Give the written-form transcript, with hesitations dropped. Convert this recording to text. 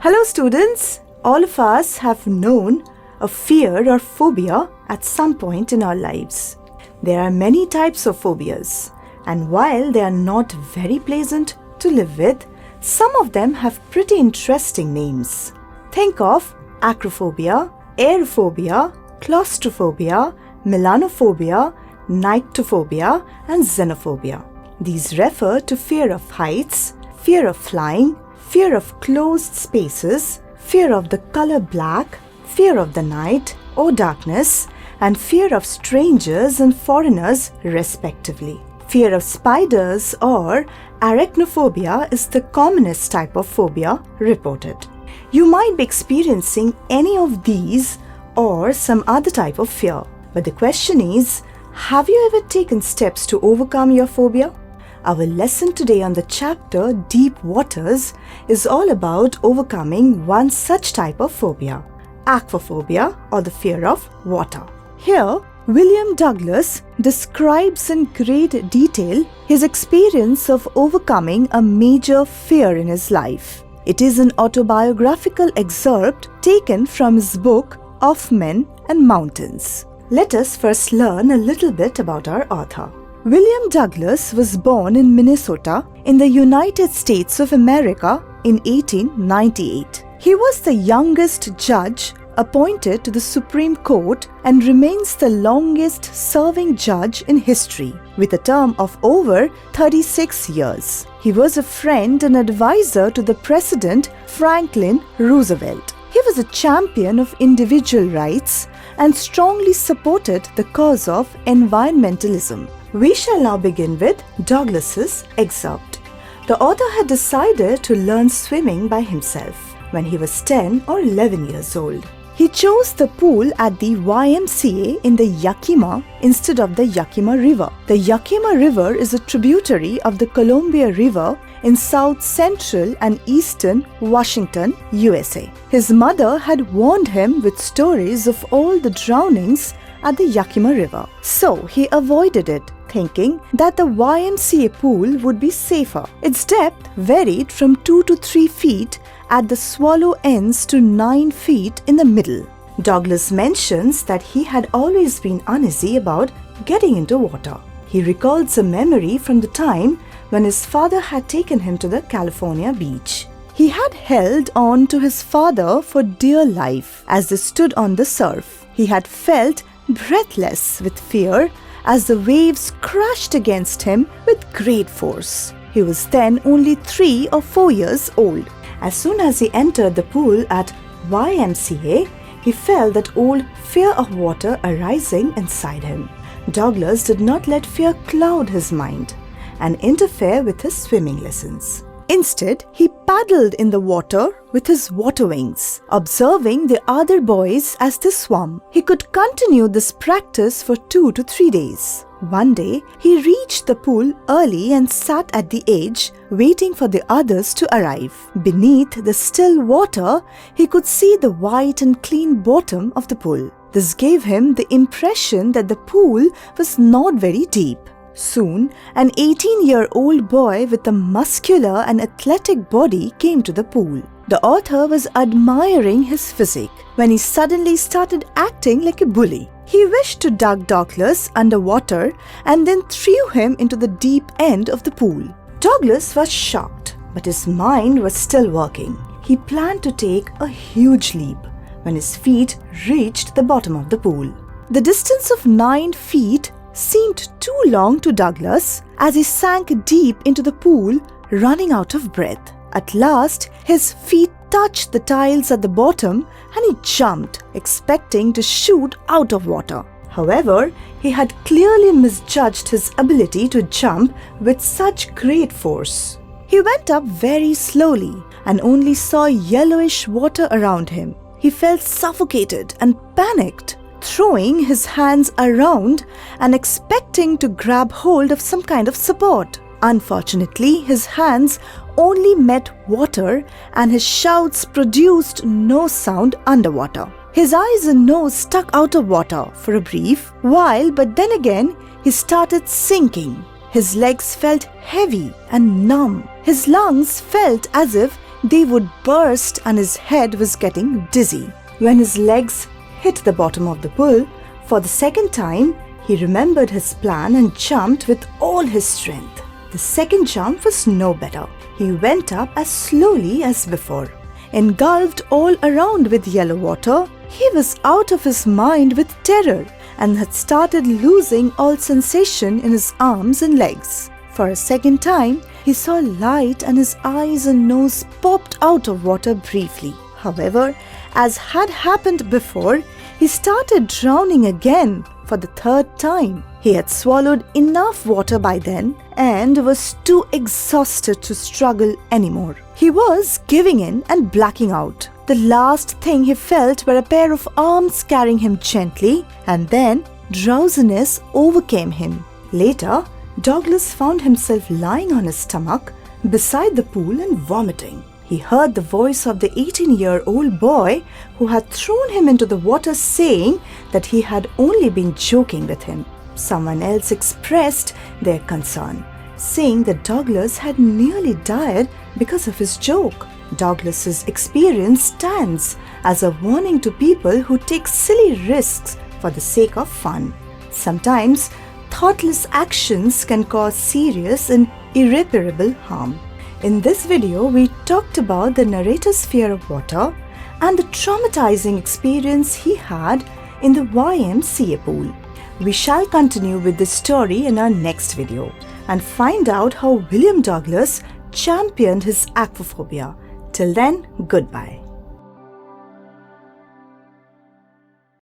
Hello students, all of us have known a fear or phobia at some point in our lives. There are many types of phobias, and while they are not very pleasant to live with, some of them have pretty interesting names. Think of acrophobia, aerophobia, claustrophobia, melanophobia, nyctophobia, and xenophobia. These refer to fear of heights, fear of flying, fear of closed spaces, fear of the color black, fear of the night or darkness, and fear of strangers and foreigners respectively. Fear of spiders or arachnophobia is the commonest type of phobia reported. You might be experiencing any of these or some other type of fear. But the question is, have you ever taken steps to overcome your phobia? Our lesson today on the chapter Deep Waters is all about overcoming one such type of phobia, aquaphobia or the fear of water. Here, William Douglas describes in great detail his experience of overcoming a major fear in his life. It is an autobiographical excerpt taken from his book Of Men and Mountains. Let us first learn a little bit about our author. William Douglas was born in Minnesota in the United States of America in 1898. He was the youngest judge appointed to the Supreme Court and remains the longest serving judge in history, with a term of over 36 years. He was a friend and advisor to the President Franklin Roosevelt. He was a champion of individual rights and strongly supported the cause of environmentalism. We shall now begin with Douglas's excerpt. The author had decided to learn swimming by himself when he was 10 or 11 years old. He chose the pool at the YMCA in the Yakima instead of the Yakima River. The Yakima River is a tributary of the Columbia River in south central and eastern Washington, USA. His mother had warned him with stories of all the drownings at the Yakima River, so he avoided it, thinking that the YMCA pool would be safer. Its depth varied from 2 to 3 feet at the swallow ends to 9 feet in the middle. Douglas mentions that he had always been uneasy about getting into water. He recalls a memory from the time when his father had taken him to the California beach. He had held on to his father for dear life as they stood on the surf. He had felt breathless with fear as the waves crashed against him with great force. He was then only 3 or 4 years old. As soon as he entered the pool at YMCA, he felt that old fear of water arising inside him. Douglas did not let fear cloud his mind and interfere with his swimming lessons. Instead, he paddled in the water with his water wings, observing the other boys as they swam. He could continue this practice for 2 to 3 days. One day, he reached the pool early and sat at the edge, waiting for the others to arrive. Beneath the still water, he could see the white and clean bottom of the pool. This gave him the impression that the pool was not very deep. Soon, an 18-year-old boy with a muscular and athletic body came to the pool. The author was admiring his physique when he suddenly started acting like a bully. He wished to duck Douglas underwater and then threw him into the deep end of the pool. Douglas was shocked, but his mind was still working. He planned to take a huge leap when his feet reached the bottom of the pool. The distance of 9 feet seemed too long to Douglas as he sank deep into the pool, running out of breath. At last, his feet touched the tiles at the bottom and he jumped, expecting to shoot out of water. However, he had clearly misjudged his ability to jump with such great force. He went up very slowly and only saw yellowish water around him. He felt suffocated and panicked, throwing his hands around and expecting to grab hold of some kind of support. Unfortunately, his hands only met water and his shouts produced no sound underwater. His eyes and nose stuck out of water for a brief while, but then again he started sinking. His legs felt heavy and numb. His lungs felt as if they would burst and his head was getting dizzy. When his legs hit the bottom of the pool, for the second time, he remembered his plan and jumped with all his strength. The second jump was no better. He went up as slowly as before. Engulfed all around with yellow water, he was out of his mind with terror and had started losing all sensation in his arms and legs. For a second time, he saw light and his eyes and nose popped out of water briefly. However, as had happened before, he started drowning again for the third time. He had swallowed enough water by then and was too exhausted to struggle anymore. He was giving in and blacking out. The last thing he felt were a pair of arms carrying him gently, and then drowsiness overcame him. Later, Douglas found himself lying on his stomach beside the pool and vomiting. He heard the voice of the 18-year-old boy who had thrown him into the water saying that he had only been joking with him. Someone else expressed their concern, saying that Douglas had nearly died because of his joke. Douglas's experience stands as a warning to people who take silly risks for the sake of fun. Sometimes, thoughtless actions can cause serious and irreparable harm. In this video, we talked about the narrator's fear of water and the traumatizing experience he had in the YMCA pool. We shall continue with this story in our next video and find out how William Douglas championed his aquaphobia. Till then, goodbye.